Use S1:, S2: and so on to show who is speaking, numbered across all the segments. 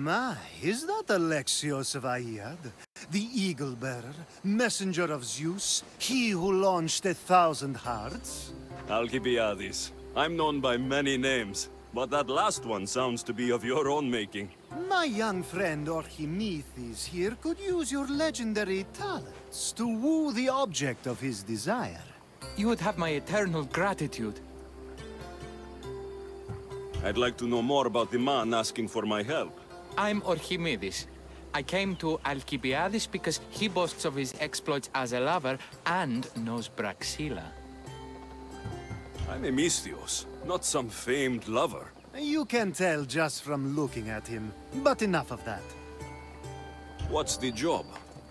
S1: My, is that Alexios of Aiad? The Eagle-Bearer, messenger of Zeus, he who launched 1,000 hearts?
S2: Alcibiades. I'm known by many names, but that last one sounds to be of your own making.
S1: My young friend Archimedes here could use your legendary talents to woo the object of his desire.
S3: You would have my eternal gratitude.
S2: I'd like to know more about the man asking for my help.
S3: I'm Archimedes. I came to Alcibiades because he boasts of his exploits as a lover and knows Praxila.
S2: I'm Misthios, not some famed lover.
S1: You can tell just from looking at him, but enough of that.
S2: What's the job?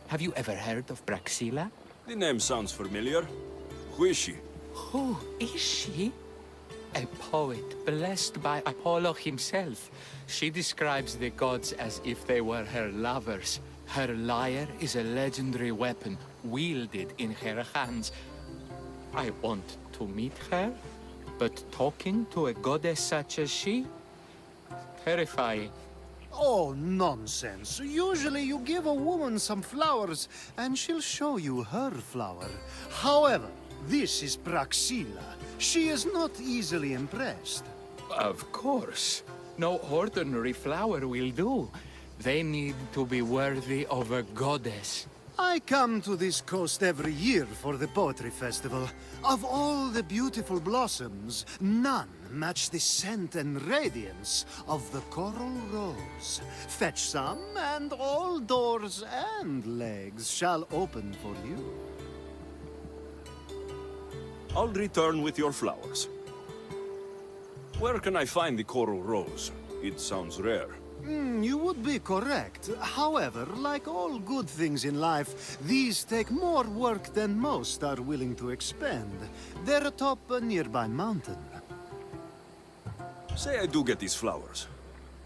S3: Have you ever heard of Praxila?
S2: The name sounds familiar. Who is she?
S3: Who is she? A poet blessed by Apollo himself. She describes the gods as if they were her lovers. Her lyre is a legendary weapon wielded in her hands. I want to meet her, but talking to a goddess such as she? Terrifying.
S1: Oh, nonsense. Usually you give a woman some flowers, and she'll show you her flower. However, this is Praxila. She is not easily impressed.
S3: Of course. No ordinary flower will do. They need to be worthy of a goddess.
S1: I come to this coast every year for the poetry festival. Of all the beautiful blossoms, none match the scent and radiance of the coral rose. Fetch some, and all doors and legs shall open for you.
S2: I'll return with your flowers. Where can I find the coral rose? It sounds rare.
S1: You would be correct. However, like all good things in life, these take more work than most are willing to expend. They're atop a nearby mountain.
S2: Say I do get these flowers.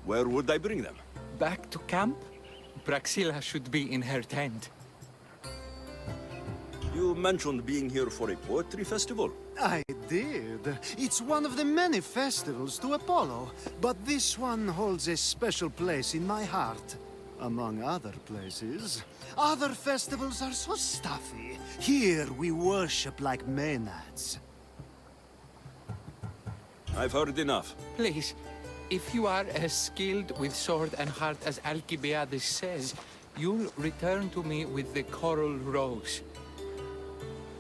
S2: Where would I bring them?
S3: Back to camp? Praxila should be in her tent.
S2: You mentioned being here for a poetry festival.
S1: I did. It's one of the many festivals to Apollo, but this one holds a special place in my heart. Among other places. Other festivals are so stuffy. Here we worship like Maenads.
S2: I've heard enough.
S3: Please, if you are as skilled with sword and heart as Alcibiades says, you'll return to me with the coral rose.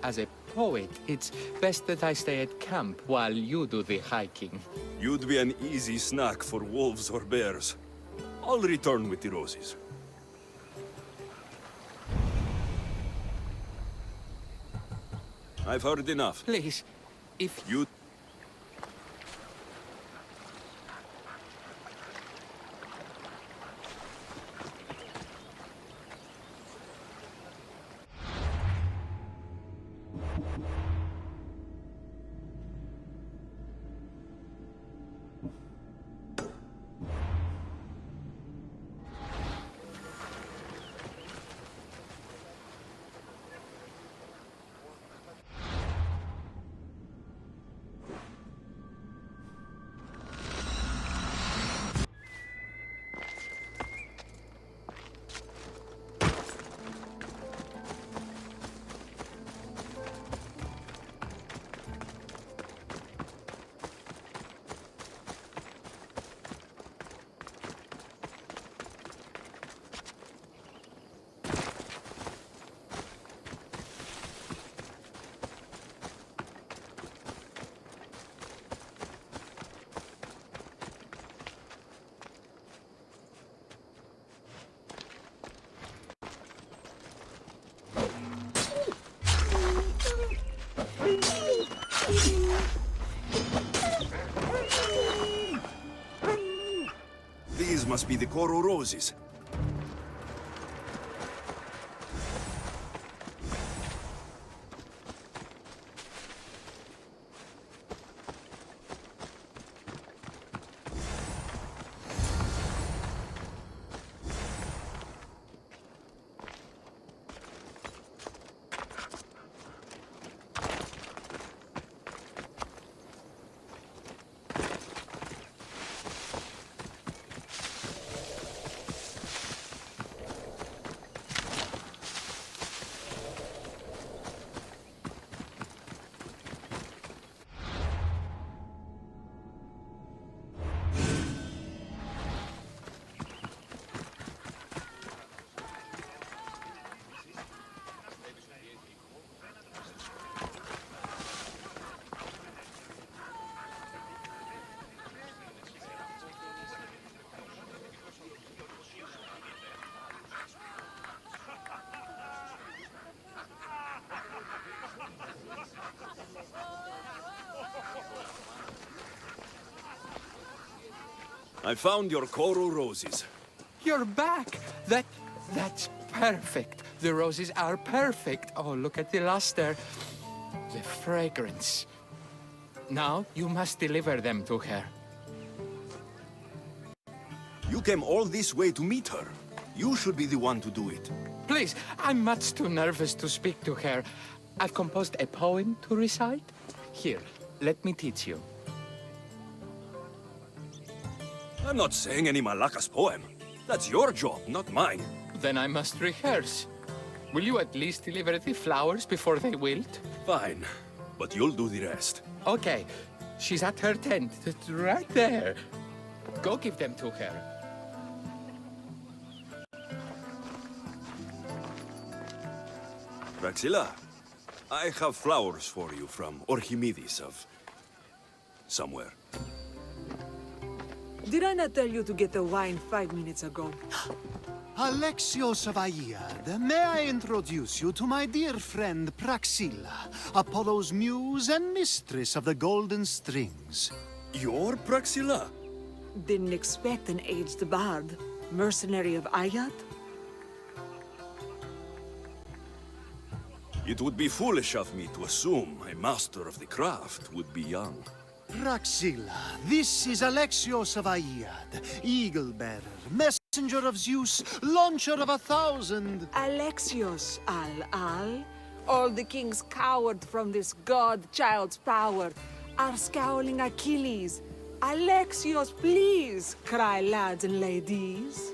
S3: As a poet, it's best that I stay at camp while you do the hiking.
S2: You'd be an easy snack for wolves or bears. I'll return with the roses. I've heard enough.
S3: Please, if
S2: You... be the coral roses. I found your coral roses.
S3: You're back! That's perfect. The roses are perfect. Oh, look at the luster. The fragrance. Now you must deliver them to her.
S2: You came all this way to meet her. You should be the one to do it.
S3: Please, I'm much too nervous to speak to her. I've composed a poem to recite. Here, let me teach you.
S2: I'm not saying any Malakas poem. That's your job, not mine.
S3: Then I must rehearse. Will you at least deliver the flowers before they wilt?
S2: Fine, but you'll do the rest.
S3: Okay, she's at her tent. It's right there. Go give them to her.
S2: Praxilla, I have flowers for you from Orchimedes of... somewhere.
S4: Did I not tell you to get the wine 5 minutes ago?
S1: Alexios of Aiad, may I introduce you to my dear friend Praxilla, Apollo's muse and mistress of the golden strings.
S2: You're Praxilla?
S4: Didn't expect an aged bard. Mercenary of Ayat?
S2: It would be foolish of me to assume a master of the craft would be young.
S1: Praxilla, this is Alexios of Aiad, eagle-bearer, messenger of Zeus, launcher of 1,000...
S4: Alexios, Al. All the kings cowered from this god-child's power. Our scowling Achilles. Alexios, please, cry lads and ladies.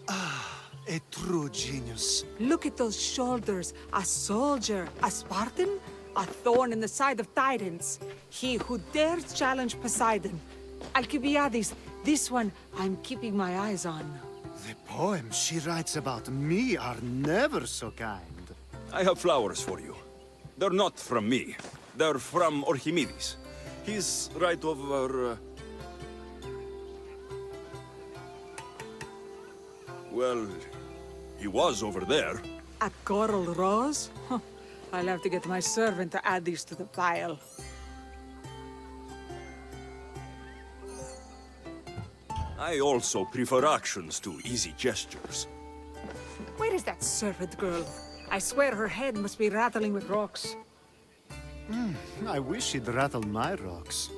S1: A true genius.
S4: Look at those shoulders. A soldier, a Spartan, a thorn in the side of titans. He who dares challenge Poseidon. Alcibiades, this one I'm keeping my eyes on.
S1: The poems she writes about me are never so kind.
S2: I have flowers for you. They're not from me. They're from Orchimedes. He's right over... Well, he was over there.
S4: A coral rose? Huh. I'll have to get my servant to add these to the pile.
S2: I also prefer actions to easy gestures.
S4: Where is that servant girl? I swear her head must be rattling with rocks.
S1: I wish she'd rattle my rocks.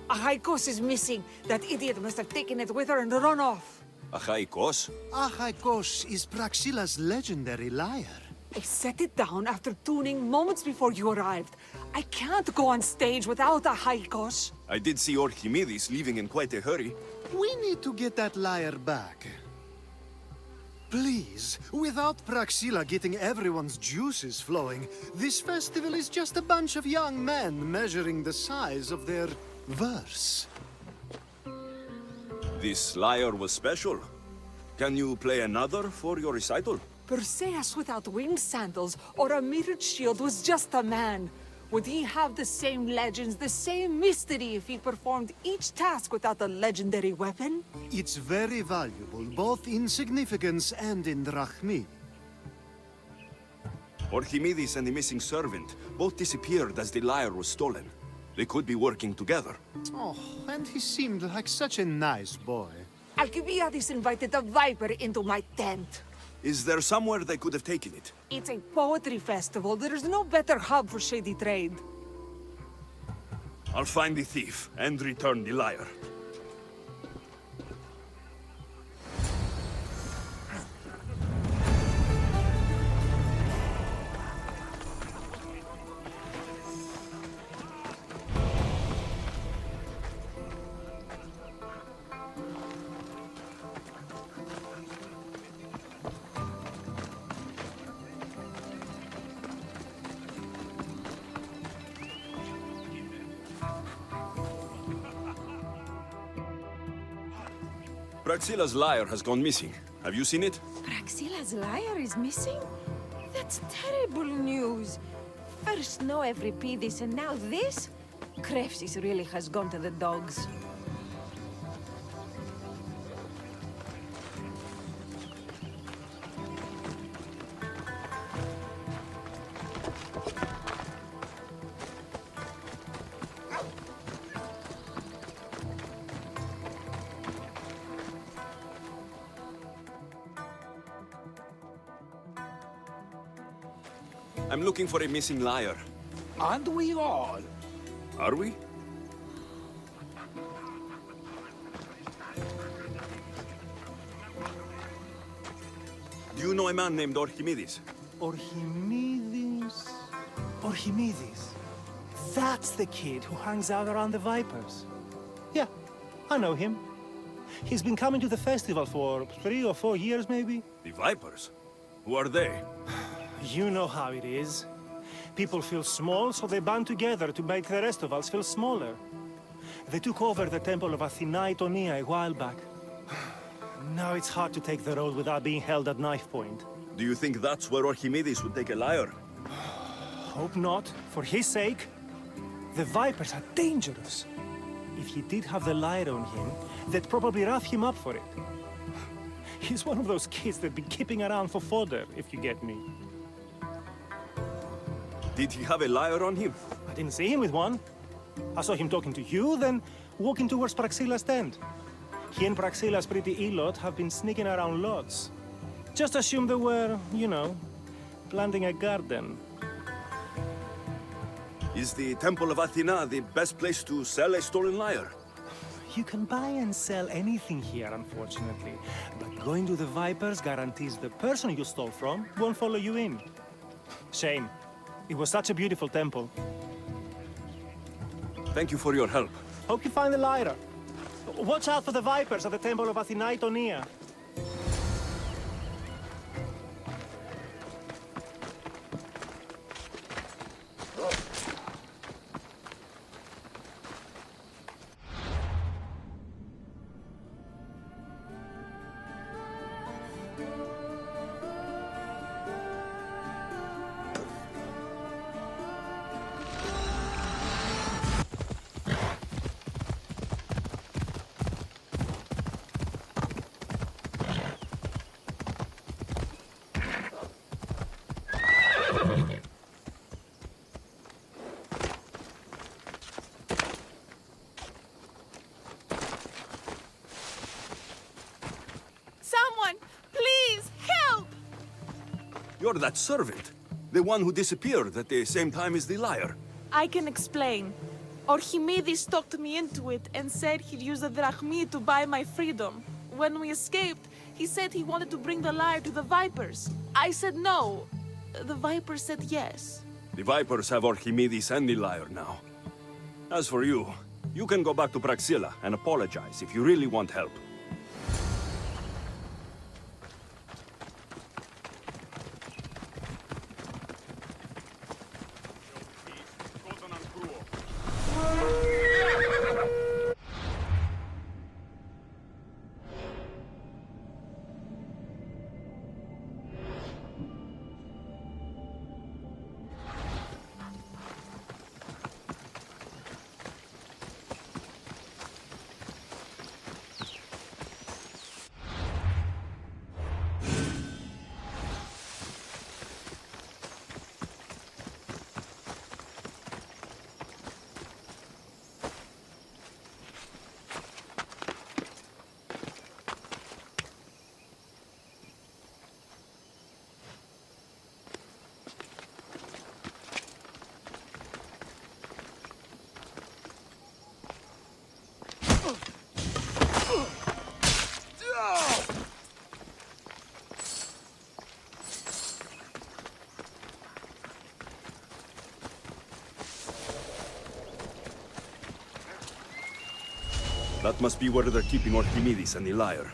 S4: Achaikos is missing. That idiot must have taken it with her and run off.
S2: Achaikos?
S1: Achaikos is Praxilla's legendary lyre.
S4: I set it down after tuning moments before you arrived. I can't go on stage without Achaikos.
S2: I did see Orchimedes leaving in quite a hurry.
S1: We need to get that lyre back. Please, without Praxilla getting everyone's juices flowing, this festival is just a bunch of young men measuring the size of their verse.
S2: This lyre was special. Can you play another for your recital?
S4: Perseus without winged sandals or a mirrored shield was just a man. Would he have the same legends, the same mystery if he performed each task without a legendary weapon?
S1: It's very valuable, both in significance and in drachmi.
S2: Orchimedes and the missing servant both disappeared as the lyre was stolen. They could be working together.
S1: Oh, and he seemed like such a nice boy.
S4: Alcibiades invited a viper into my tent.
S2: Is there somewhere they could have taken it?
S4: It's a poetry festival. There's no better hub for shady trade.
S2: I'll find the thief and return the lyre. Praxilla's lyre has gone missing. Have you seen it?
S5: Praxilla's lyre is missing? That's terrible news. First no Euripides and now this? Krefsis really has gone to the dogs.
S2: I'm looking for a missing lyre.
S6: Aren't we all?
S2: Are we? Do you know a man named Archimedes?
S7: Archimedes? Archimedes. That's the kid who hangs out around the Vipers. Yeah, I know him. He's been coming to the festival for 3 or 4 years, maybe.
S2: The Vipers? Who are they?
S7: You know how it is. People feel small, so they band together to make the rest of us feel smaller. They took over the temple of Athena Itonia a while back. Now it's hard to take the road without being held at knife point.
S2: Do you think that's where Archimedes would take a lyre?
S7: Hope not. For his sake. The Vipers are dangerous. If he did have the lyre on him, they'd probably rough him up for it. He's one of those kids that'd be keeping around for fodder, if you get me.
S2: Did he have a lyre on him?
S7: I didn't see him with one. I saw him talking to you, then walking towards Praxilla's tent. He and Praxilla's pretty Elot have been sneaking around lots. Just assume they were, you know, planting a garden.
S2: Is the Temple of Athena the best place to sell a stolen lyre?
S7: You can buy and sell anything here, unfortunately. But going to the Vipers guarantees the person you stole from won't follow you in. Shame. It was such a beautiful temple.
S2: Thank you for your help.
S7: Hope you find the lyre. Watch out for the Vipers at the Temple of Athena Itonia.
S8: Someone, please, help!
S2: You're that servant. The one who disappeared at the same time as the lyre.
S8: I can explain. Archimedes talked me into it and said he'd use the drachmi to buy my freedom. When we escaped, he said he wanted to bring the lyre to the Vipers. I said no. The Vipers said yes.
S2: The Vipers have Archimedes and the lyre now. As for you, you can go back to Praxilla and apologize if you really want help. That must be where they're keeping Archimedes and the lyre.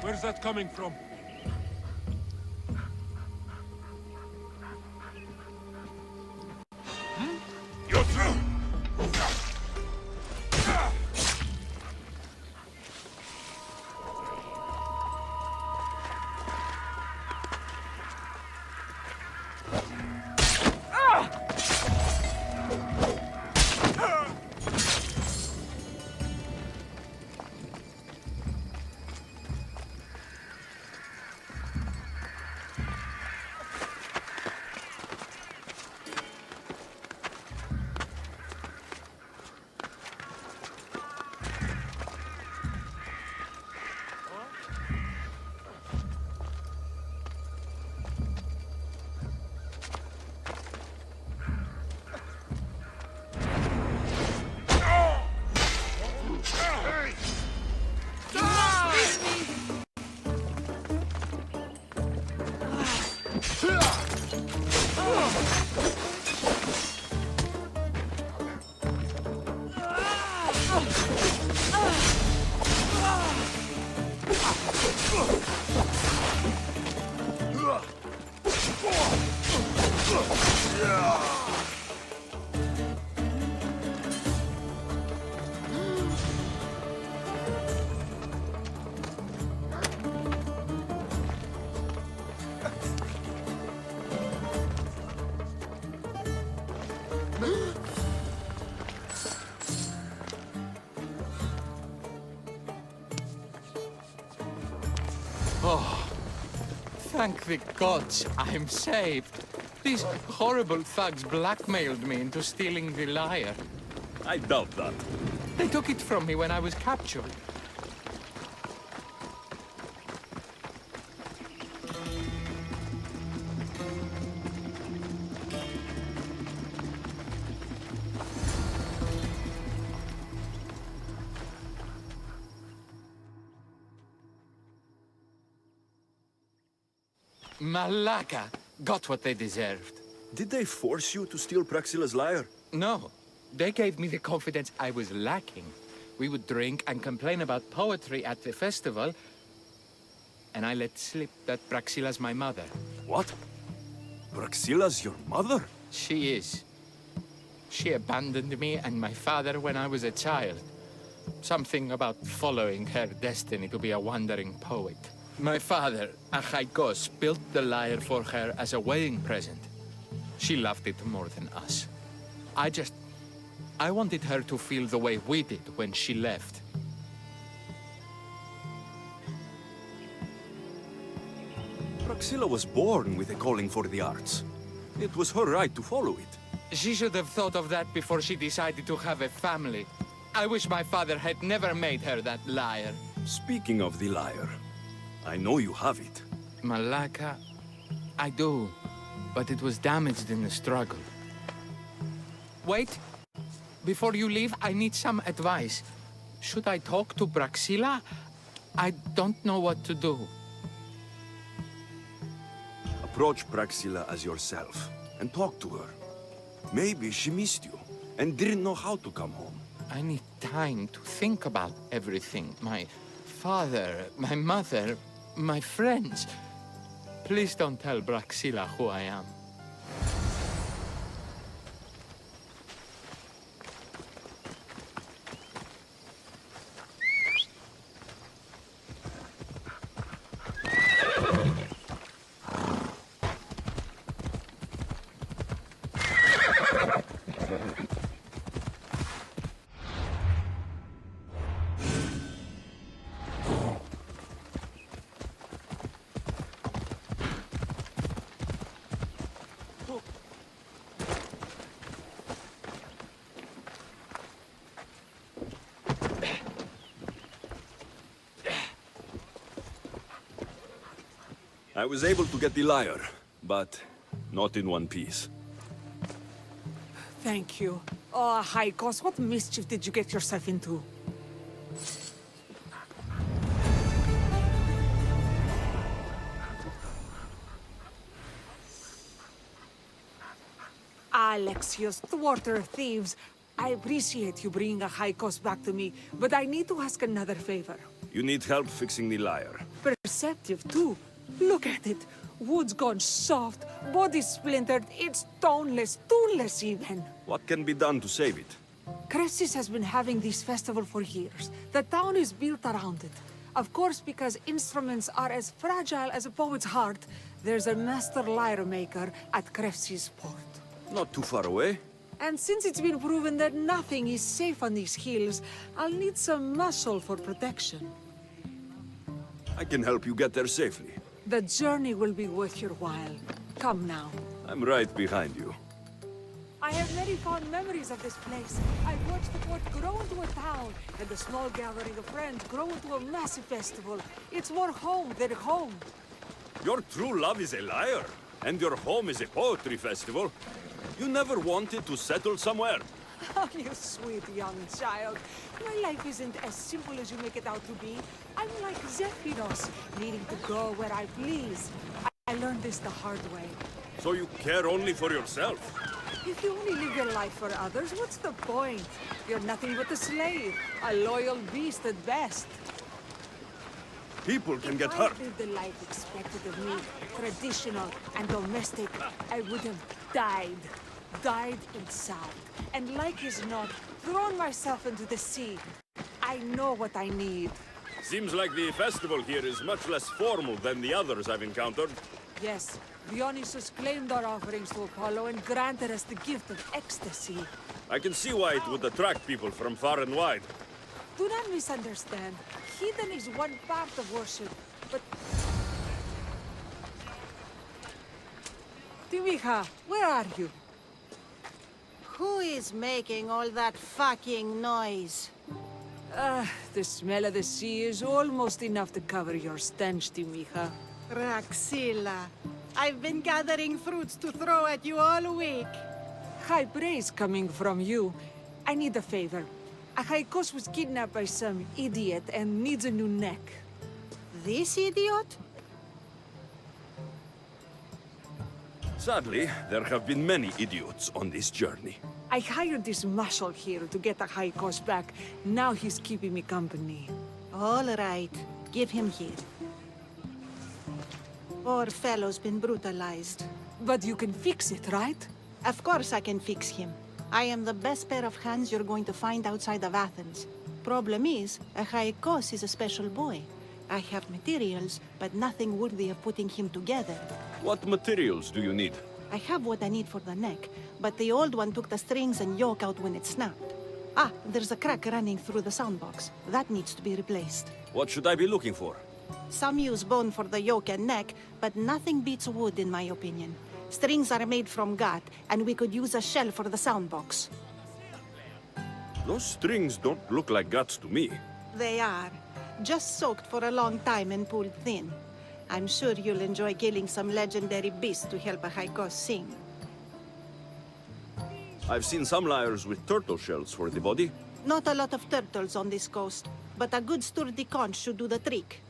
S9: Where's that coming from?
S3: Thank the gods, I'm saved. These horrible thugs blackmailed me into stealing the lyre.
S2: I doubt that.
S3: They took it from me when I was captured. Malaka got what they deserved.
S2: Did they force you to steal Praxila's lyre?
S3: No, they gave me the confidence I was lacking. We would drink and complain about poetry at the festival, and I let slip that Praxila's my mother.
S2: What? Praxila's your mother?
S3: She is. She abandoned me and my father when I was a child. Something about following her destiny to be a wandering poet. My father, Achaikos, built the lyre for her as a wedding present. She loved it more than us. I wanted her to feel the way we did when she left.
S2: Praxila was born with a calling for the arts. It was her right to follow it.
S3: She should have thought of that before she decided to have a family. I wish my father had never made her that lyre.
S2: Speaking of the lyre, I know you have it.
S3: Malaka, I do, but it was damaged in the struggle. Wait, before you leave, I need some advice. Should I talk to Praxila? I don't know what to do.
S2: Approach Praxila as yourself and talk to her. Maybe she missed you and didn't know how to come home.
S3: I need time to think about everything. My father, my mother, my friends. Please don't tell Praxila who I am.
S2: I was able to get the lyre, but not in one piece.
S4: Thank you. Oh, Haikos, what mischief did you get yourself into? Alexios, thwarter of thieves. I appreciate you bringing a Haikos back to me, but I need to ask another favor.
S2: You need help fixing the lyre.
S4: Perceptive, too. Look at it. Wood's gone soft, body splintered, it's toneless, tooless even.
S2: What can be done to save it?
S4: Cressis has been having this festival for years. The town is built around it. Of course, because instruments are as fragile as a poet's heart, there's a master lyre maker at Cressis port.
S2: Not too far away.
S4: And since it's been proven that nothing is safe on these hills, I'll need some muscle for protection.
S2: I can help you get there safely.
S4: The journey will be worth your while. Come now.
S2: I'm right behind you.
S4: I have very fond memories of this place. I've watched the port grow into a town, and the small gathering of friends grow into a massive festival. It's more home than home.
S2: Your true love is a lyre, and your home is a poetry festival. You never wanted to settle somewhere.
S4: Oh, you sweet young child. My life isn't as simple as you make it out to be. I'm like Zephyros, needing to go where I please. I learned this the hard way.
S2: So you care only for yourself?
S4: If you only live your life for others, what's the point? You're nothing but a slave, a loyal beast at best.
S2: People can get
S4: If
S2: hurt.
S4: I lived the life expected of me, traditional and domestic, I would have died. Died inside. And like as not, thrown myself into the sea. I know what I need.
S2: Seems like the festival here is much less formal than the others I've encountered.
S4: Yes, Dionysus claimed our offerings to Apollo and granted us the gift of ecstasy.
S2: I can see why it would attract people from far and wide.
S4: Do not misunderstand. Heathen is one part of worship, but... Timiha, where are you?
S9: Who is making all that fucking noise?
S4: The smell of the sea is almost enough to cover your stench, Timiha.
S9: Raxilla, I've been gathering fruits to throw at you all week.
S4: High praise coming from you. I need a favor. Achaikos was kidnapped by some idiot and needs a new neck.
S9: This idiot?
S2: Sadly, there have been many idiots on this journey.
S4: I hired this muscle here to get Achaikos back. Now he's keeping me company.
S9: All right, give him here. Poor fellow's been brutalized.
S4: But you can fix it, right?
S9: Of course I can fix him. I am the best pair of hands you're going to find outside of Athens. Problem is, Achaikos is a special boy. I have materials, but nothing worthy of putting him together.
S2: What materials do you need?
S9: I have what I need for the neck, but the old one took the strings and yoke out when it snapped. Ah, there's a crack running through the soundbox. That needs to be replaced.
S2: What should I be looking for?
S9: Some use bone for the yoke and neck, but nothing beats wood in my opinion. Strings are made from gut, and we could use a shell for the soundbox.
S2: Those strings don't look like guts to me.
S9: They are. Just soaked for a long time and pulled thin. I'm sure you'll enjoy killing some legendary beasts to help Achaikos sing.
S2: I've seen some lyres with turtle shells for the body.
S9: Not a lot of turtles on this coast, but a good sturdy conch should do the trick.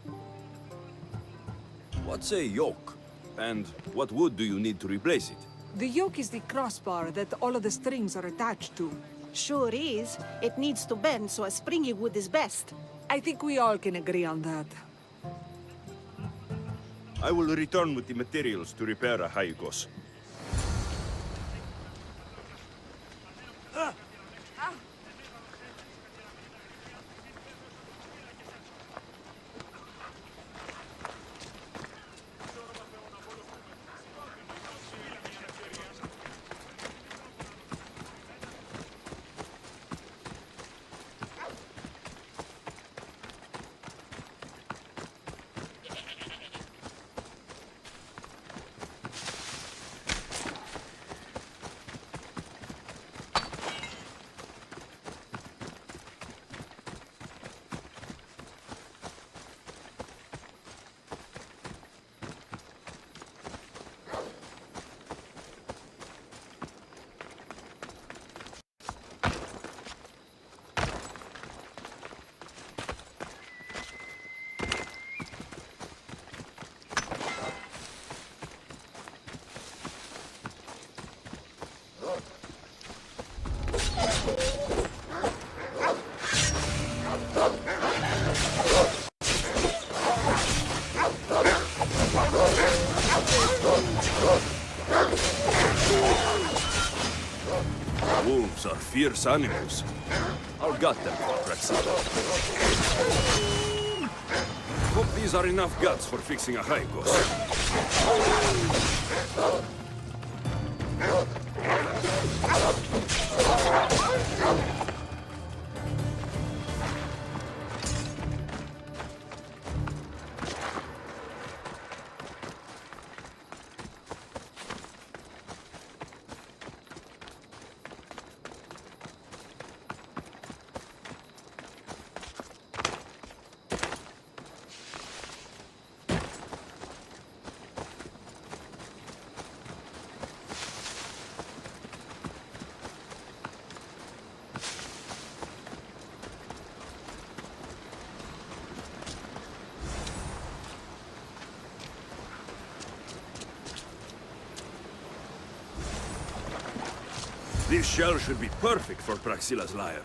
S2: What's a yoke? And what wood do you need to replace it?
S4: The yoke is the crossbar that all of the strings are attached to.
S9: Sure is. It needs to bend, so a springy wood is best.
S4: I think we all can agree on that.
S2: I will return with the materials to repair Achaikos. Wolves are fierce animals. I'll gut them for Praxila. Hope these are enough guts for fixing a Haikos. This shell should be perfect for Praxila's lyre.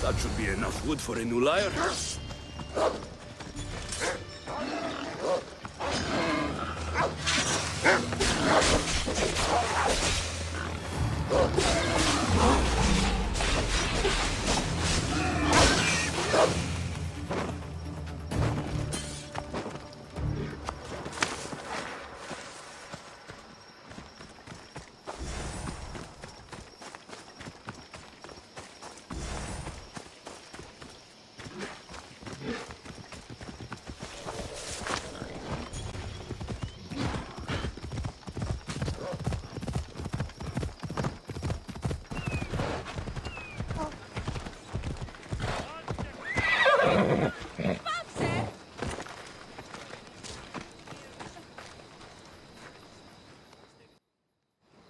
S2: That should be enough wood for a new lyre.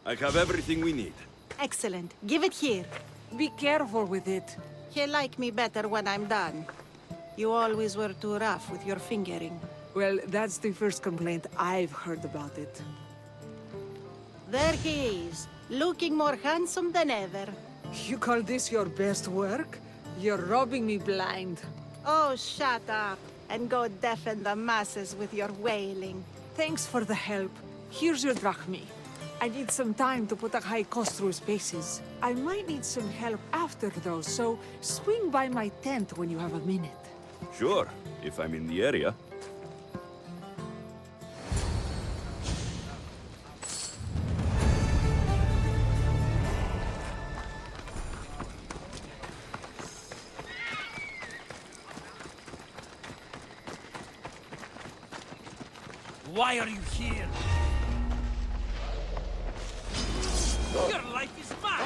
S2: I have everything we need.
S9: Excellent. Give it here.
S4: Be careful with it.
S9: He'll like me better when I'm done. You always were too rough with your fingering.
S4: Well, that's the first complaint I've heard about it.
S9: There he is, looking more handsome than ever.
S4: You call this your best work? You're robbing me blind.
S9: Oh, shut up, and go deafen the masses with your wailing.
S4: Thanks for the help. Here's your drachmi. I need some time to put a high cost through his paces. I might need some help after though, so swing by my tent when you have a minute.
S2: Sure, if I'm in the area.
S6: Why are you here? Your life is mine!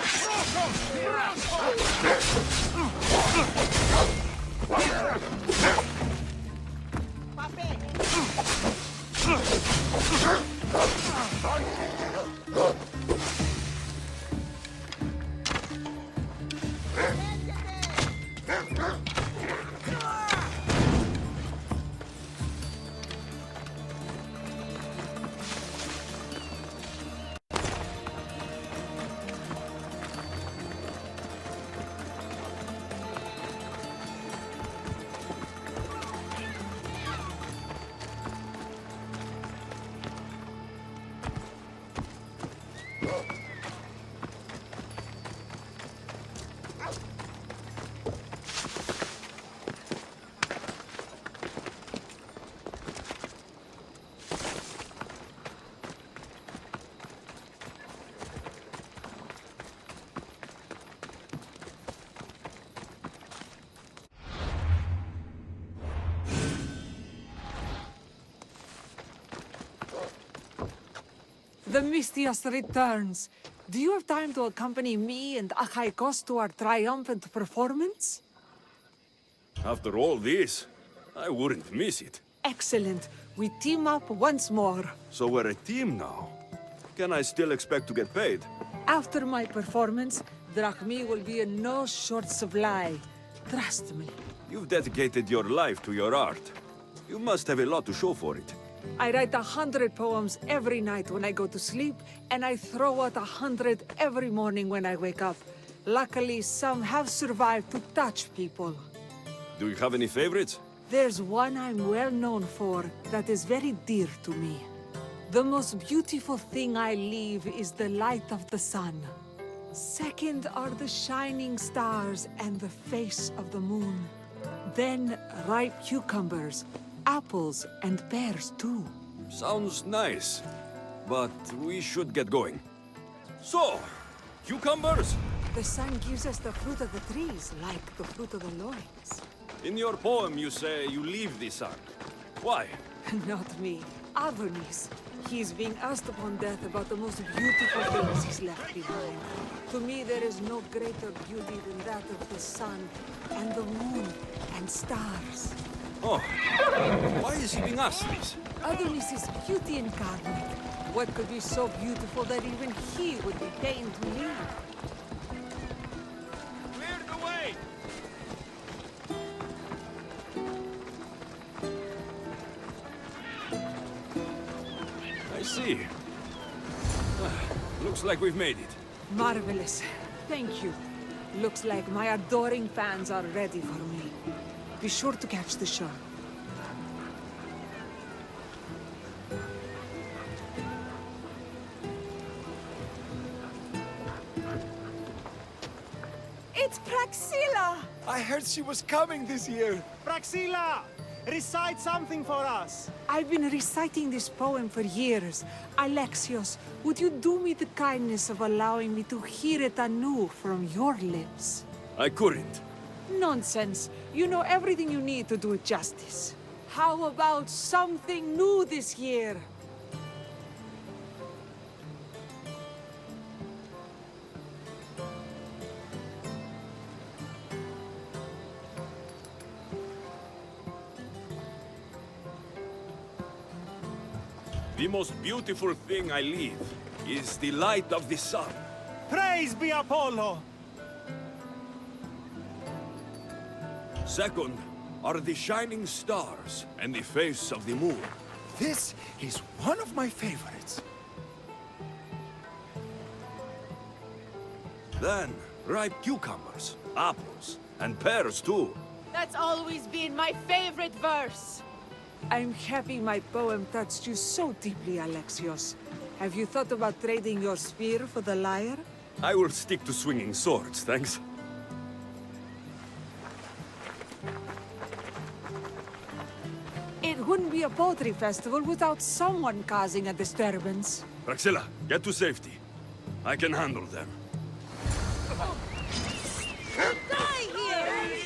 S4: The Mistios returns. Do you have time to accompany me and Achaikos to our triumphant performance?
S2: After all this, I wouldn't miss it.
S4: Excellent. We team up once more.
S2: So we're a team now. Can I still expect to get paid?
S4: After my performance, drachmi will be in no short supply. Trust me.
S2: You've dedicated your life to your art. You must have a lot to show for it.
S4: I write 100 poems every night when I go to sleep, and I throw out 100 every morning when I wake up. Luckily, some have survived to touch people.
S2: Do you have any favorites?
S4: There's one I'm well known for that is very dear to me. The most beautiful thing I leave is the light of the sun. Second are the shining stars and the face of the moon. Then ripe cucumbers, apples, and pears too.
S2: Sounds nice, but we should get going. So, cucumbers?
S4: The sun gives us the fruit of the trees, like the fruit of the loins.
S2: In your poem you say you leave the sun. Why?
S4: Not me. Adonis. He's being asked upon death about the most beautiful things he's left behind. To me, there is no greater beauty than that of the sun, and the moon, and stars.
S2: Oh, why is he being asked this?
S4: Adonis is beauty incarnate. What could be so beautiful that even he would be pained to leave?
S6: Clear the way!
S2: I see. Looks like we've made it.
S4: Marvelous. Thank you. Looks like my adoring fans are ready for me. Be sure to catch the show.
S5: It's Praxilla!
S10: I heard she was coming this year.
S7: Praxilla! Recite something for us.
S4: I've been reciting this poem for years. Alexios, would you do me the kindness of allowing me to hear it anew from your lips?
S2: I couldn't.
S4: Nonsense. You know everything you need to do it justice. How about something new this year?
S2: The most beautiful thing I leave is the light of the sun.
S7: Praise be Apollo!
S2: Second are the shining stars and the face of the moon.
S10: This is one of my favorites.
S2: Then, ripe cucumbers, apples, and pears too.
S5: That's always been my favorite verse.
S4: I'm happy my poem touched you so deeply, Alexios. Have you thought about trading your spear for the lyre?
S2: I will stick to swinging swords, thanks.
S4: It wouldn't be a poetry festival without someone causing a disturbance.
S2: Praxilla, get to safety. I can handle them.
S5: Die here!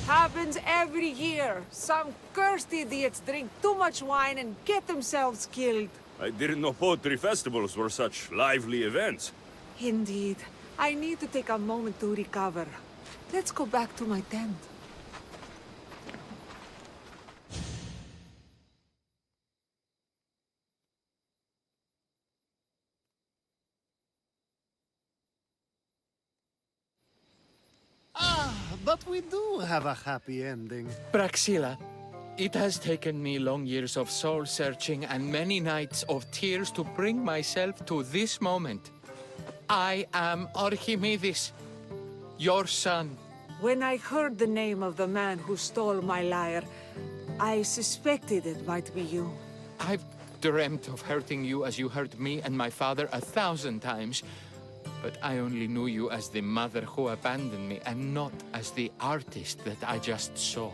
S4: Happens every year. Some cursed idiots drink too much wine and get themselves killed.
S2: I didn't know poetry festivals were such lively events.
S4: Indeed. I need to take a moment to recover. Let's go back to my tent.
S1: But we do have a happy ending.
S3: Praxila, it has taken me long years of soul-searching and many nights of tears to bring myself to this moment. I am Archimedes, your son.
S4: When I heard the name of the man who stole my lyre, I suspected it might be you.
S3: I've dreamt of hurting you as you hurt me and my father 1,000 times. But I only knew you as the mother who abandoned me and not as the artist that I just saw.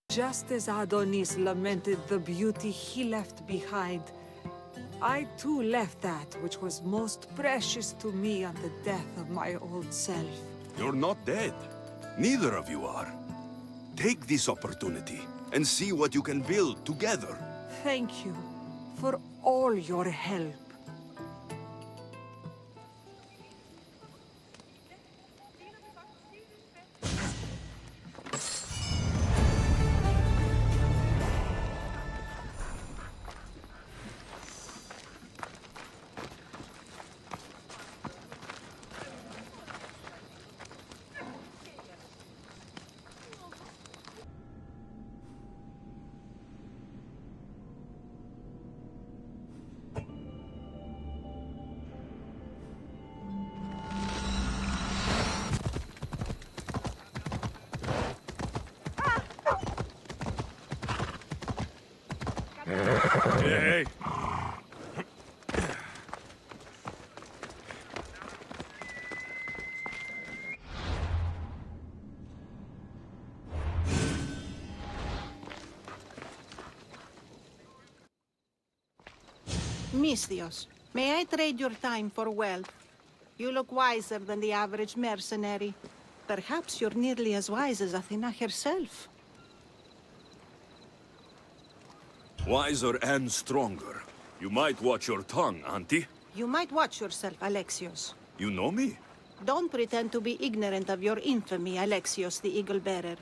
S4: Just as Adonis lamented the beauty he left behind, I too left that which was most precious to me on the death of my old self.
S2: You're not dead. Neither of you are. Take this opportunity and see what you can build together.
S4: Thank you for all your help.
S2: Hey!
S9: Misthios, may I trade your time for wealth? You look wiser than the average mercenary. Perhaps you're nearly as wise as Athena herself.
S2: Wiser and stronger. You might watch your tongue, Auntie.
S9: You might watch yourself, Alexios.
S2: You know me?
S9: Don't pretend to be ignorant of your infamy, Alexios the Eagle-Bearer.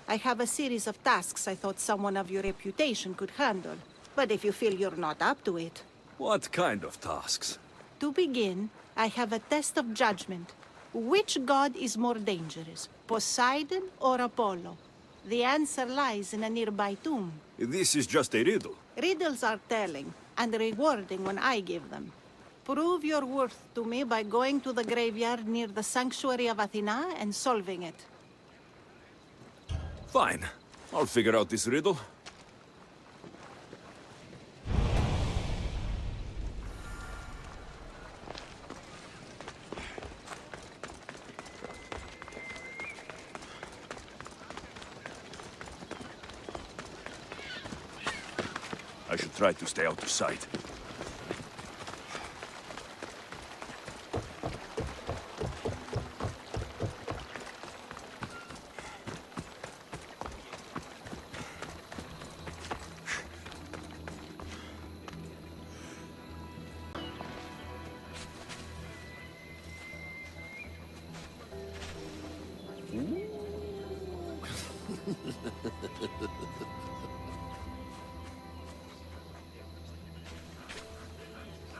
S9: I have a series of tasks I thought someone of your reputation could handle. But if you feel you're not up to it...
S2: What kind of tasks?
S9: To begin, I have a test of judgment. Which god is more dangerous, Poseidon or Apollo? The answer lies in a nearby tomb.
S2: This is just a riddle.
S9: Riddles are telling, and rewarding when I give them. Prove your worth to me by going to the graveyard near the sanctuary of Athena and solving it.
S2: Fine. I'll figure out this riddle. I should try to stay out of sight.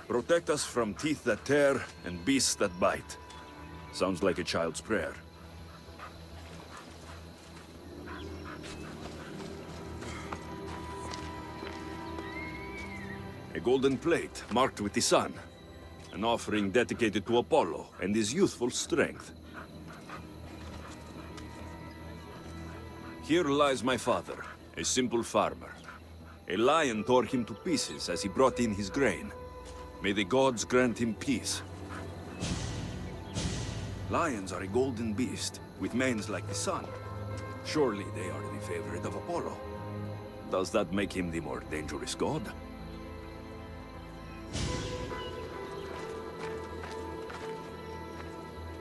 S2: Protect us from teeth that tear and beasts that bite. Sounds like a child's prayer. A golden plate marked with the sun. An offering dedicated to Apollo and his youthful strength. Here lies my father, a simple farmer. A lion tore him to pieces as he brought in his grain. May the gods grant him peace. Lions are a golden beast, with manes like the sun. Surely they are the favorite of Apollo. Does that make him the more dangerous god?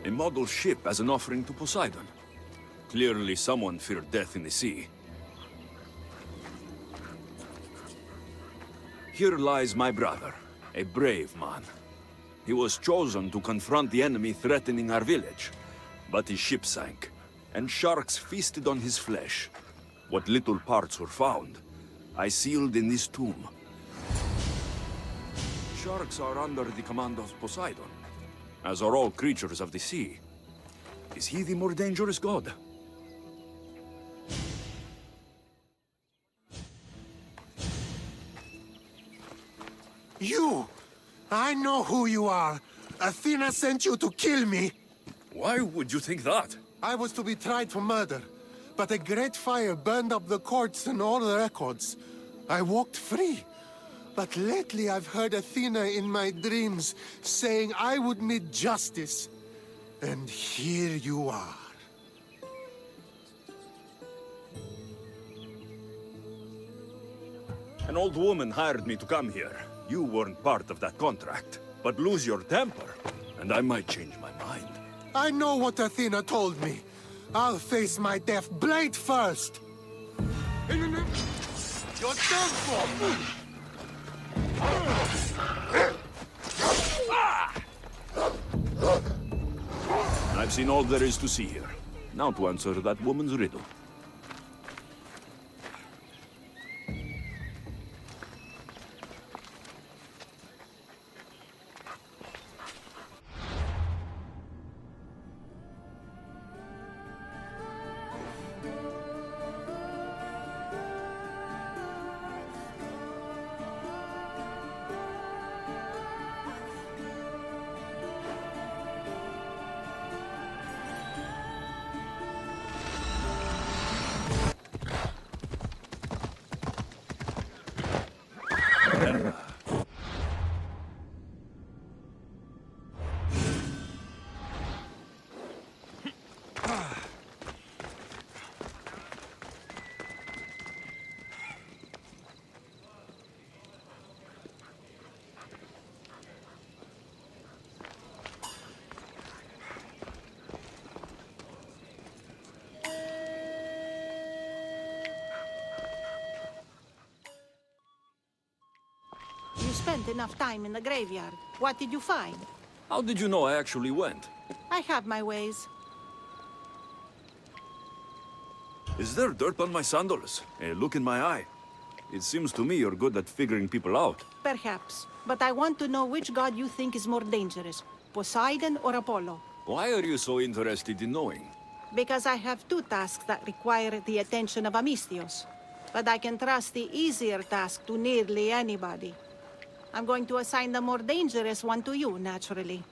S2: A model ship as an offering to Poseidon. Clearly someone feared death in the sea. Here lies my brother, a brave man. He was chosen to confront the enemy threatening our village. But his ship sank, and sharks feasted on his flesh. What little parts were found, I sealed in this tomb. Sharks are under the command of Poseidon, as are all creatures of the sea. Is he the more dangerous god?
S11: You! I know who you are. Athena sent you to kill me.
S2: Why would you think that?
S11: I was to be tried for murder, but a great fire burned up the courts and all the records. I walked free. But lately I've heard Athena in my dreams saying I would meet justice. And here you are.
S2: An old woman hired me to come here. You weren't part of that contract. But lose your temper, and I might change my mind.
S11: I know what Athena told me. I'll face my death blade first. You're done for!
S2: I've seen all there is to see here. Now to answer that woman's riddle.
S9: You spent enough time in the graveyard. What did you find?
S2: How did you know I actually went?
S9: I have my ways.
S2: Is there dirt on my sandals? A look in my eye? It seems to me you're good at figuring people out.
S9: Perhaps. But I want to know which god you think is more dangerous, Poseidon or Apollo.
S2: Why are you so interested in knowing?
S9: Because I have two tasks that require the attention of Amistios. But I can trust the easier task to nearly anybody. I'm going to assign the more dangerous one to you, naturally.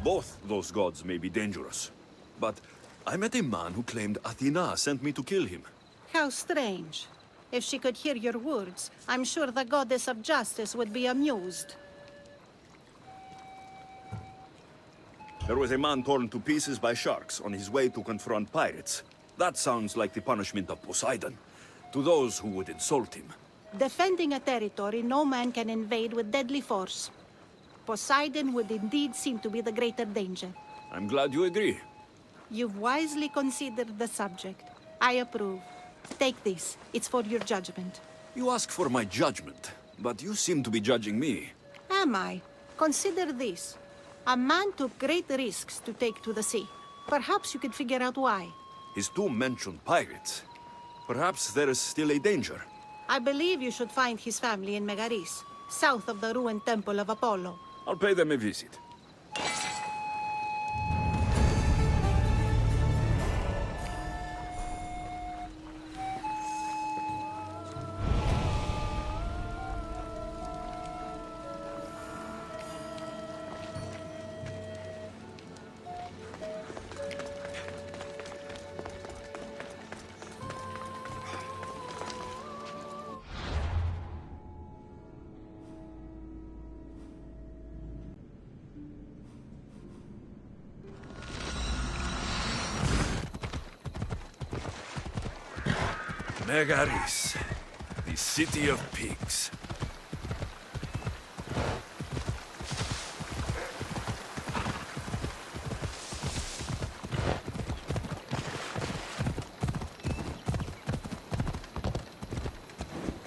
S2: Both those gods may be dangerous. But I met a man who claimed Athena sent me to kill him.
S9: How strange. If she could hear your words, I'm sure the goddess of justice would be amused.
S2: There was a man torn to pieces by sharks on his way to confront pirates. That sounds like the punishment of Poseidon, to those who would insult him.
S9: Defending a territory no man can invade with deadly force. Poseidon would indeed seem to be the greater danger.
S2: I'm glad you agree.
S9: You've wisely considered the subject. I approve. Take this. It's for your judgment.
S2: You ask for my judgment, but you seem to be judging me.
S9: Am I? Consider this. A man took great risks to take to the sea. Perhaps you could figure out why.
S2: His tomb mentioned pirates. Perhaps there is still a danger.
S9: I believe you should find his family in Megaris, south of the ruined temple of Apollo.
S2: I'll pay them a visit. Megaris, the city of pigs.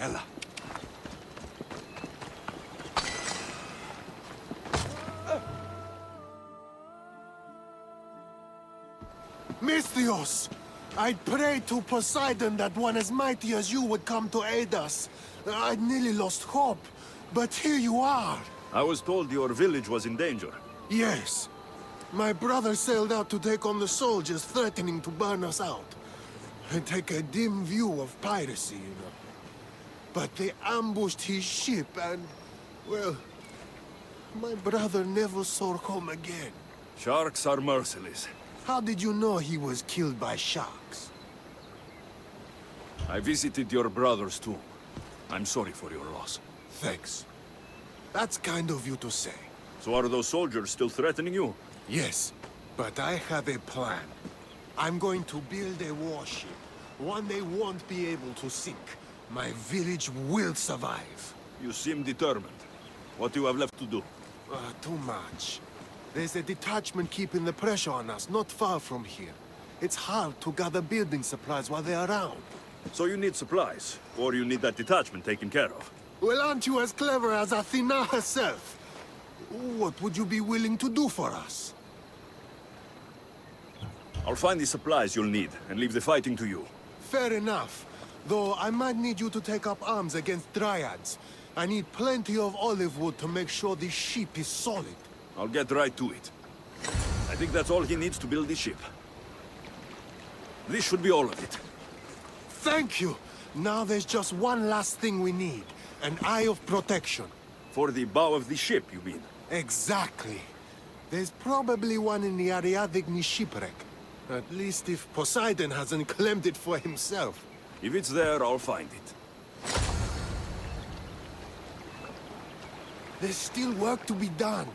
S10: Ella.
S11: Misthios! I'd prayed to Poseidon that one as mighty as you would come to aid us. I'd nearly lost hope, but here you are.
S2: I was told your village was in danger.
S11: Yes. My brother sailed out to take on the soldiers threatening to burn us out. And take a dim view of piracy, you know. But they ambushed his ship and, well, my brother never saw home again.
S2: Sharks are merciless.
S11: How did you know he was killed by sharks?
S2: I visited your brother's tomb. I'm sorry for your loss.
S11: Thanks. That's kind of you to say.
S2: So are those soldiers still threatening you?
S11: Yes, but I have a plan. I'm going to build a warship. One they won't be able to sink. My village will survive.
S2: You seem determined. What do you have left to do?
S11: Too much. There's a detachment keeping the pressure on us, not far from here. It's hard to gather building supplies while they're around.
S2: So you need supplies, or you need that detachment taken care of.
S11: Well, aren't you as clever as Athena herself? What would you be willing to do for us?
S2: I'll find the supplies you'll need, and leave the fighting to you.
S11: Fair enough. Though I might need you to take up arms against Dryads. I need plenty of olive wood to make sure the ship is solid.
S2: I'll get right to it. I think that's all he needs to build the ship. This should be all of it.
S11: Thank you! Now there's just one last thing we need. An eye of protection.
S2: For the bow of the ship, you mean?
S11: Exactly. There's probably one in the Ariadne shipwreck. At least if Poseidon hasn't claimed it for himself.
S2: If it's there, I'll find it.
S11: There's still work to be done.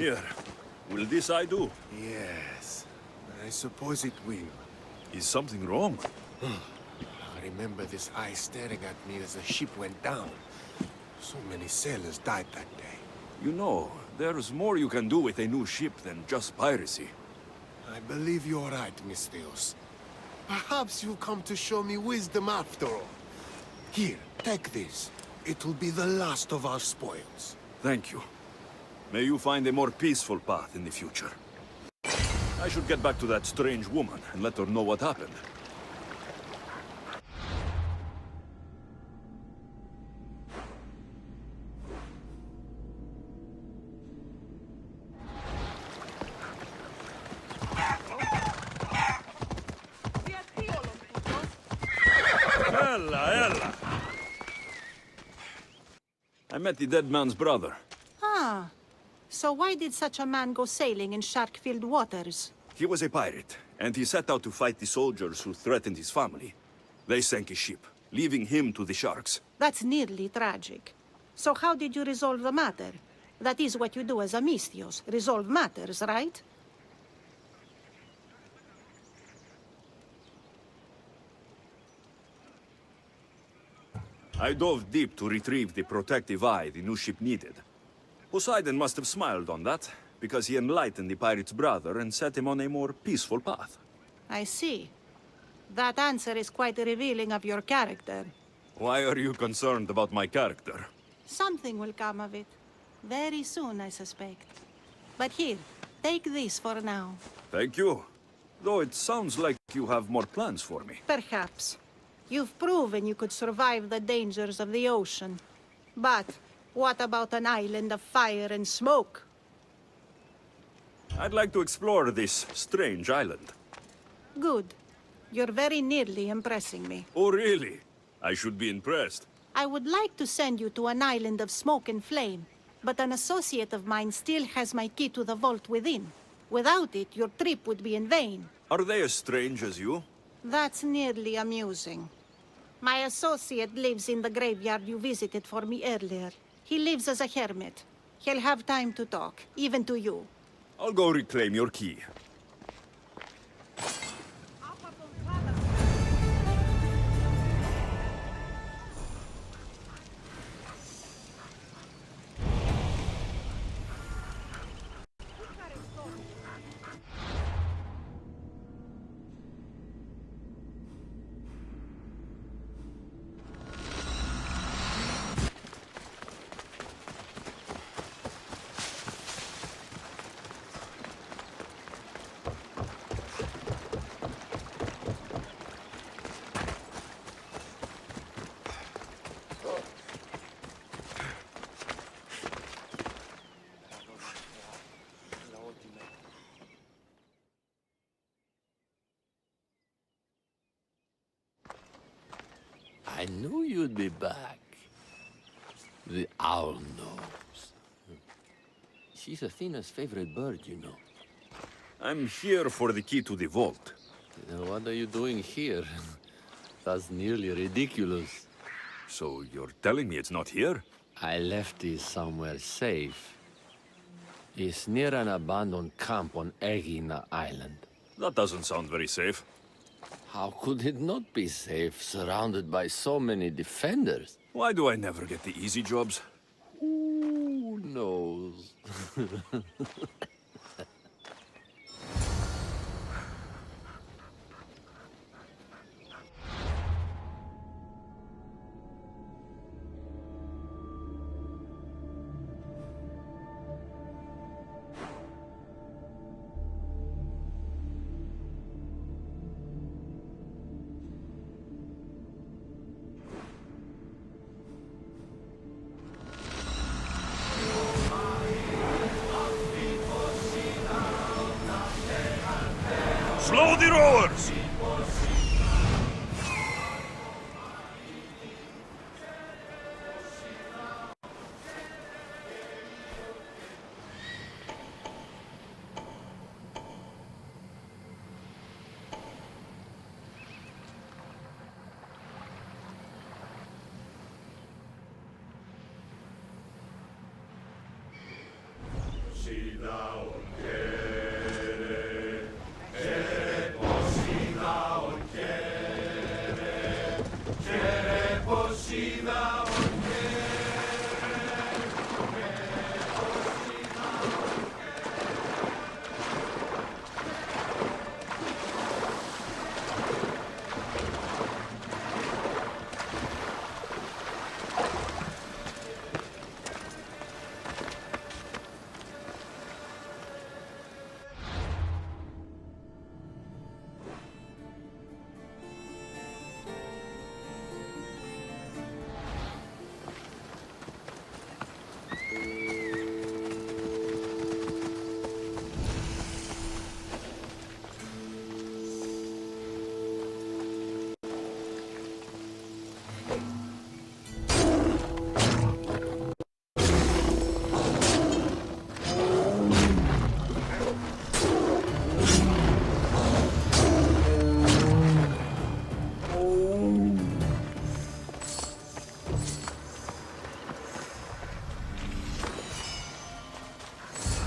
S2: Here. Will this I do?
S11: Yes, I suppose it will.
S2: Is something wrong?
S11: I remember this eye staring at me as the ship went down. So many sailors died that day.
S2: You know, there's more you can do with a new ship than just piracy.
S11: I believe you're right, Misthios. Perhaps you'll come to show me wisdom after all. Here, take this. It will be the last of our spoils.
S2: Thank you. May you find a more peaceful path in the future. I should get back to that strange woman and let her know what happened. Ella! I met the dead man's brother.
S9: Ah, so why did such a man go sailing in shark-filled waters?
S2: He was a pirate, and he set out to fight the soldiers who threatened his family. They sank his ship, leaving him to the sharks.
S9: That's nearly tragic. So how did you resolve the matter? That is what you do as a Misthios, resolve matters, right?
S2: I dove deep to retrieve the protective eye the new ship needed. Poseidon must have smiled on that, because he enlightened the pirate's brother and set him on a more peaceful path.
S9: I see. That answer is quite revealing of your character.
S2: Why are you concerned about my character?
S9: Something will come of it. Very soon, I suspect. But here, take this for now.
S2: Thank you. Though it sounds like you have more plans for me.
S9: Perhaps. You've proven you could survive the dangers of the ocean. But what about an island of fire and smoke?
S2: I'd like to explore this strange island.
S9: Good. You're very nearly impressing me.
S2: Oh, really? I should be impressed.
S9: I would like to send you to an island of smoke and flame, but an associate of mine still has my key to the vault within. Without it, your trip would be in vain.
S2: Are they as strange as you?
S9: That's nearly amusing. My associate lives in the graveyard you visited for me earlier. He lives as a hermit. He'll have time to talk, even to you.
S2: I'll go reclaim your key.
S12: I knew you'd be back. The owl knows. She's Athena's favorite bird, you know.
S2: I'm here for the key to the vault.
S12: Then what are you doing here? That's nearly ridiculous.
S2: So you're telling me it's not here?
S12: I left it somewhere safe. It's near an abandoned camp on Egina Island.
S2: That doesn't sound very safe.
S12: How could it not be safe, surrounded by so many defenders?
S2: Why do I never get the easy jobs?
S12: Who knows?
S2: Slow the rowers!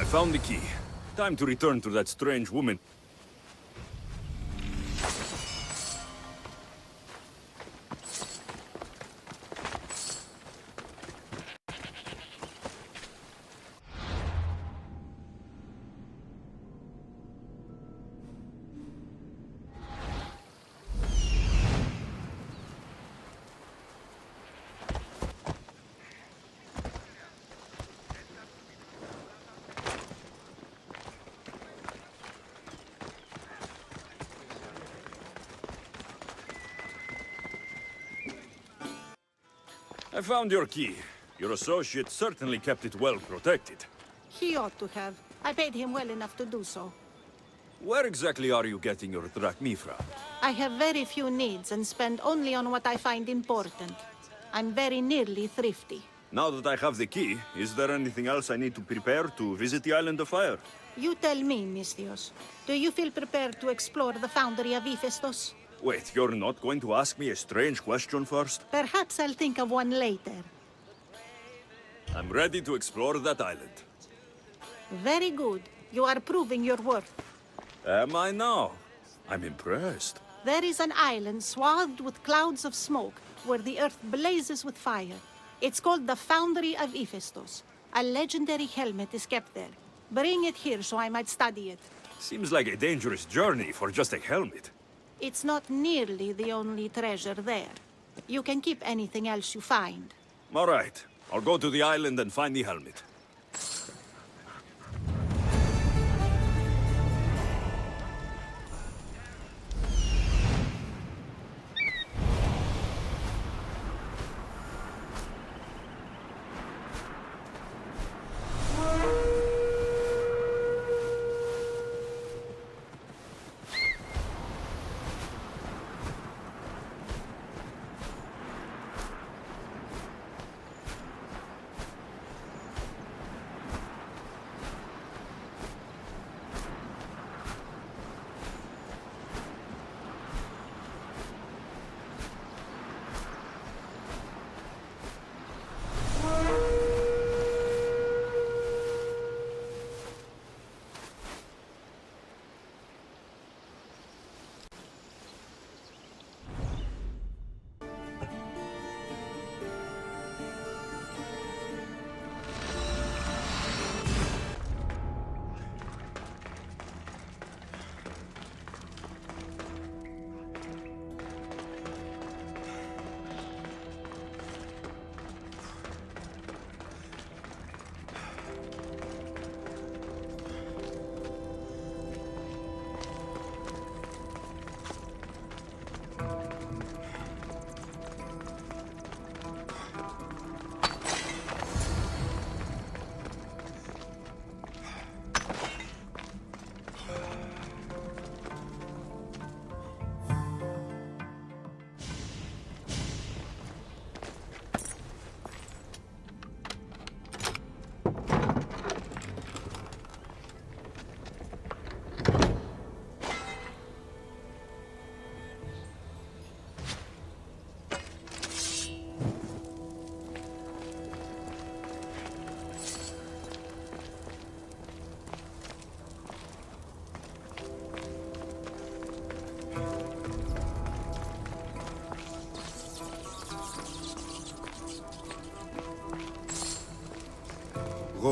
S2: I found the key. Time to return to that strange woman. I found your key. Your associate certainly kept it well protected.
S9: He ought to have. I paid him well enough to do so.
S2: Where exactly are you getting your drachmi from?
S9: I have very few needs and spend only on what I find important. I'm very nearly thrifty.
S2: Now that I have the key, is there anything else I need to prepare to visit the Island of Fire?
S9: You tell me, Misthios. Do you feel prepared to explore the foundry of Hephaestus?
S2: Wait, you're not going to ask me a strange question first?
S9: Perhaps I'll think of one later.
S2: I'm ready to explore that island.
S9: Very good. You are proving your worth.
S2: Am I now? I'm impressed.
S9: There is an island swathed with clouds of smoke where the earth blazes with fire. It's called the Foundry of Hephaestus. A legendary helmet is kept there. Bring it here so I might study it.
S2: Seems like a dangerous journey for just a helmet.
S9: It's not nearly the only treasure there. You can keep anything else you find.
S2: All right. I'll go to the island and find the helmet.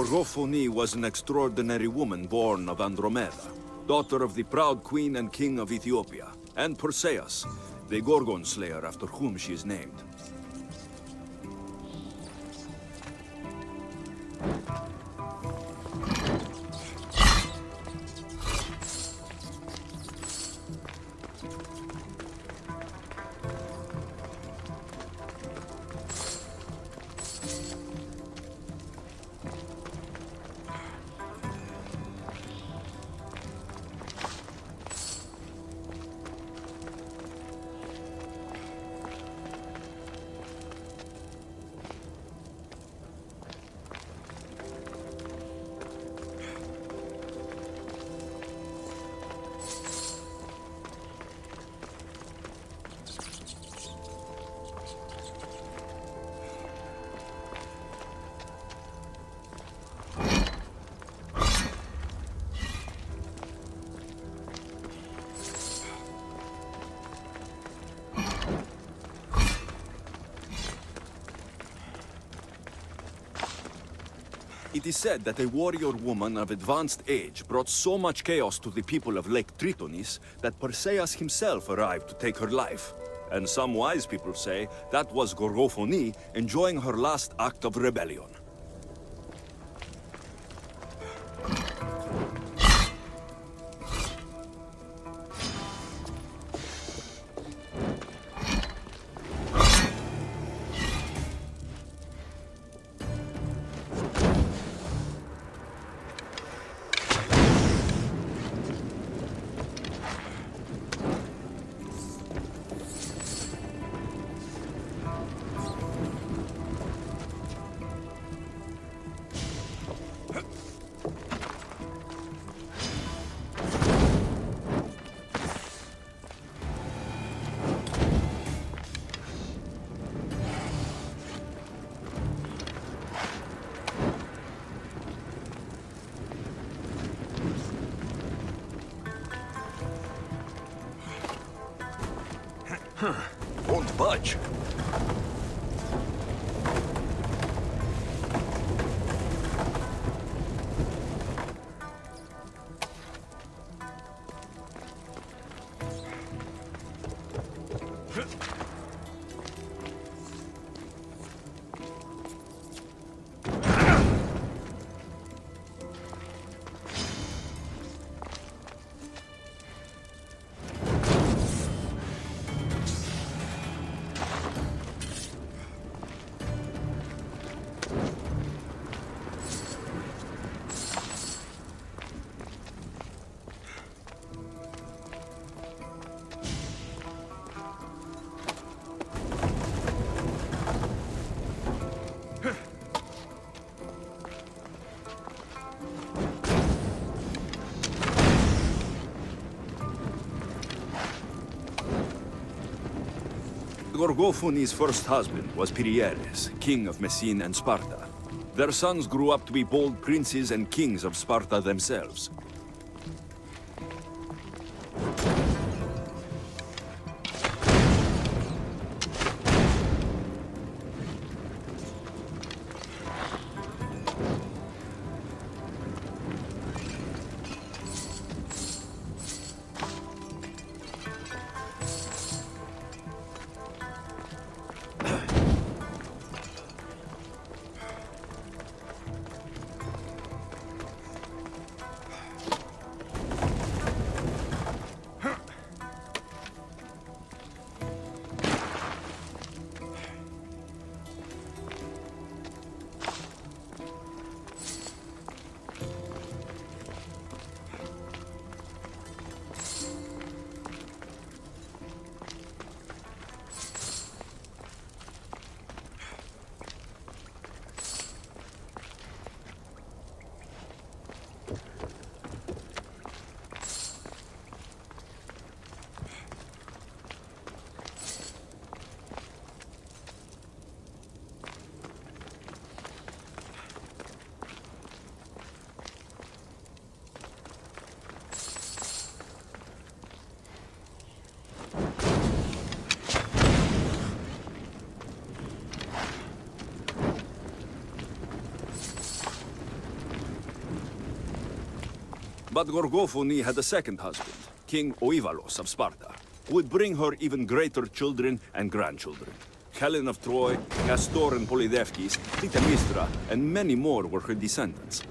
S2: Gorgophone was an extraordinary woman born of Andromeda, daughter of the proud queen and king of Ethiopia, and Perseus, the Gorgon slayer after whom she is named. It is said that a warrior woman of advanced age brought so much chaos to the people of Lake Tritonis that Perseus himself arrived to take her life. And some wise people say that was Gorgophone enjoying her last act of rebellion. Won't budge. Gorgophone's first husband was Perieres, king of Messene and Sparta. Their sons grew up to be bold princes and kings of Sparta themselves. But Gorgophone had a second husband, King Oivalos of Sparta, who would bring her even greater children and grandchildren. Helen of Troy, Castor and Polydevkis, Clytemnestra, and many more were her descendants.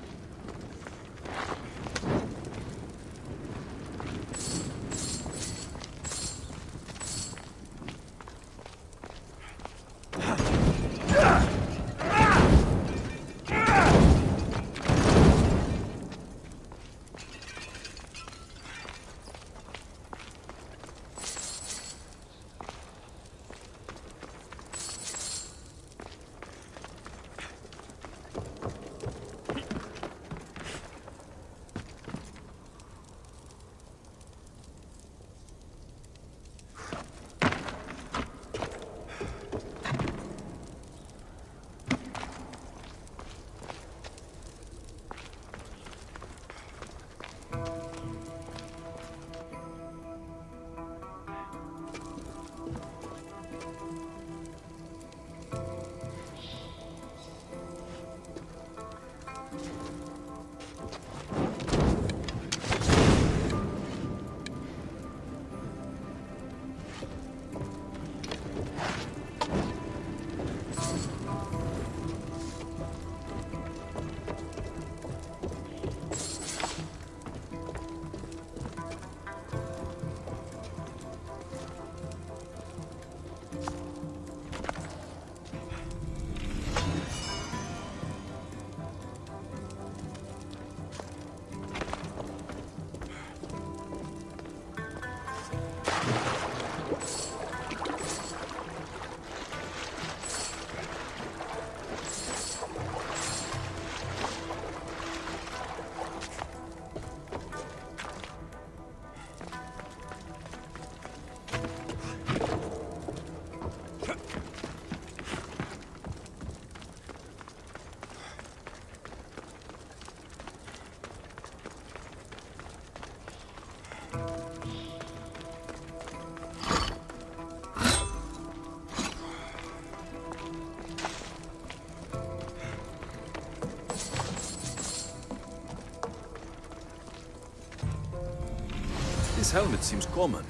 S2: This helmet seems common,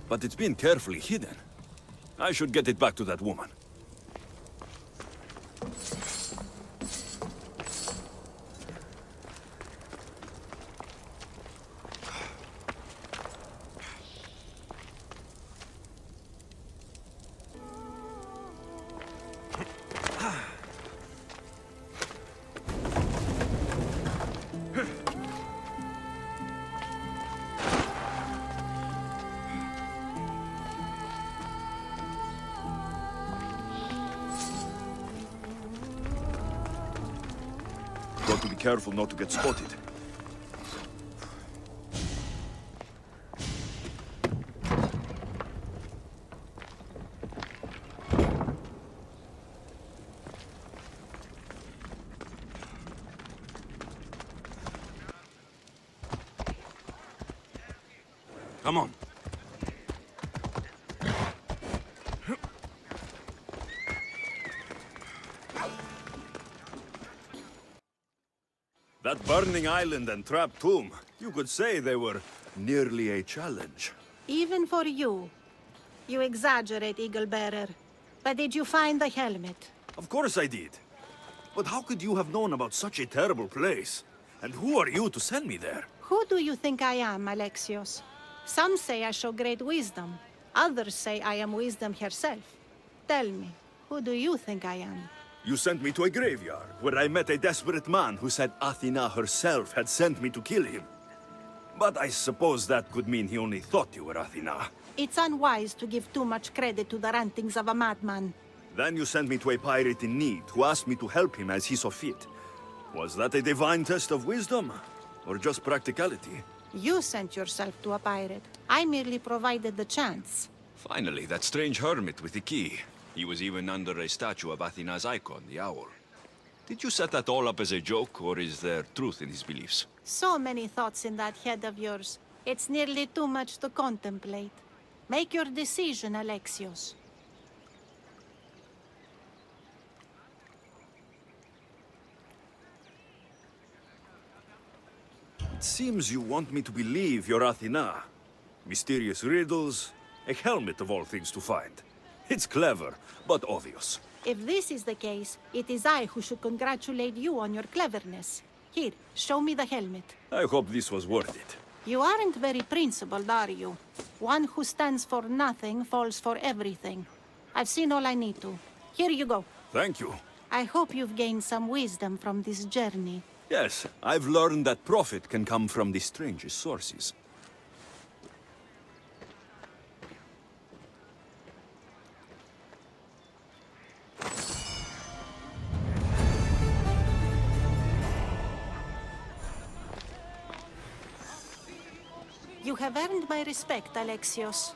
S2: but it's been carefully hidden. I should get it back to that woman. Got to be careful not to get spotted. Come on. That burning island and trapped tomb, you could say they were nearly a challenge.
S9: Even for you. You exaggerate, Eagle-Bearer. But did you find the helmet?
S2: Of course I did. But how could you have known about such a terrible place? And who are you to send me there?
S9: Who do you think I am, Alexios? Some say I show great wisdom. Others say I am wisdom herself. Tell me, who do you think I am?
S2: You sent me to a graveyard, where I met a desperate man who said Athena herself had sent me to kill him. But I suppose that could mean he only thought you were Athena.
S9: It's unwise to give too much credit to the rantings of a madman.
S2: Then you sent me to a pirate in need, who asked me to help him as he saw fit. Was that a divine test of wisdom, or just practicality?
S9: You sent yourself to a pirate. I merely provided the chance.
S2: Finally, that strange hermit with the key. He was even under a statue of Athena's icon, the owl. Did you set that all up as a joke, or is there truth in his beliefs?
S9: So many thoughts in that head of yours. It's nearly too much to contemplate. Make your decision, Alexios.
S2: It seems you want me to believe you're Athena. Mysterious riddles, a helmet of all things to find. It's clever, but obvious.
S9: If this is the case, it is I who should congratulate you on your cleverness. Here, show me the helmet.
S2: I hope this was worth it.
S9: You aren't very principled, are you? One who stands for nothing falls for everything. I've seen all I need to. Here you go.
S2: Thank you.
S9: I hope you've gained some wisdom from this journey.
S2: Yes, I've learned that profit can come from the strangest sources.
S9: You have earned my respect, Alexios.